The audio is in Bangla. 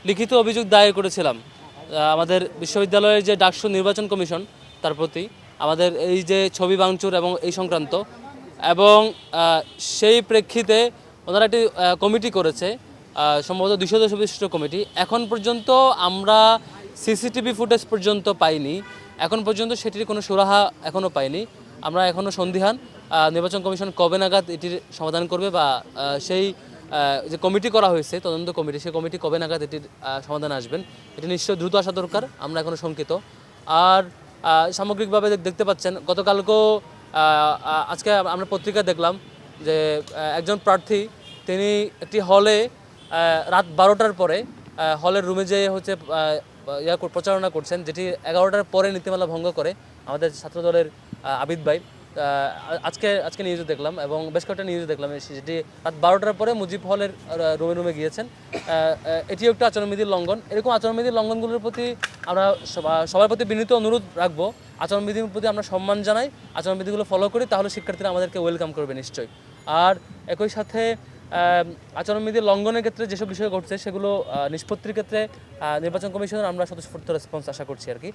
লিখিত অভিযোগ দায়ের করেছিলাম আমাদের বিশ্ববিদ্যালয়ের যে ডাকসু নির্বাচন কমিশন তার প্রতি আমাদের এই যে ছবি ভাঙচুর এবং এই সংক্রান্ত এবং সেই প্রেক্ষিতে ওনারা একটি কমিটি করেছে সম্ভবত 200 সদস্য বিশিষ্ট কমিটি। এখন পর্যন্ত আমরা সিসিটিভি ফুটেজ পর্যন্ত পাইনি, এখন পর্যন্ত সেটির কোনো সুরাহা এখনও পাইনি। আমরা এখনও সন্দিহান নির্বাচন কমিশন কবে নাগাদ এটির সমাধান করবে বা সেই যে কমিটি করা হয়েছে তদন্ত কমিটি, সেই কমিটি কবে নাগাদ এটির সমাধান আসবেন, এটি নিশ্চয়ই দ্রুত আসা দরকার। আমরা এখনও শঙ্কিত। আর সামগ্রিকভাবে দেখতে পাচ্ছেন গতকালকেও আজকে আমরা পত্রিকা দেখলাম যে একজন প্রার্থী তিনি একটি হলে রাত 12টার পরে হলের রুমে যেয়ে হচ্ছে প্রচারণা করছেন, যেটি 11টার পরে নীতিমালা ভঙ্গ করে আমাদের ছাত্রদলের আবিদ ভাই। আজকে নিউজে দেখলাম এবং বেশ কয়েকটা নিউজে দেখলাম যেটি রাত 12টার পরে মুজিব হলের রুমে গিয়েছেন। এটিও একটু আচরণবিধির লঙ্ঘন। এরকম আচরণবিধির লঙ্ঘনগুলোর প্রতি আমরা সবার প্রতি বিনীত অনুরোধ রাখবো, আচরণবিধির প্রতি আমরা সম্মান জানাই, আচরণবিধিগুলো ফলো করি, তাহলে শিক্ষার্থীরা আমাদেরকে ওয়েলকাম করবে নিশ্চয়ই। আর একই সাথে আচরণবিধির লঙ্ঘনের ক্ষেত্রে যেসব বিষয় ঘটছে সেগুলো নিষ্পত্তির ক্ষেত্রে নির্বাচন কমিশনের আমরা স্বতঃস্ফূর্ত রেসপন্স আশা করছি আর কি।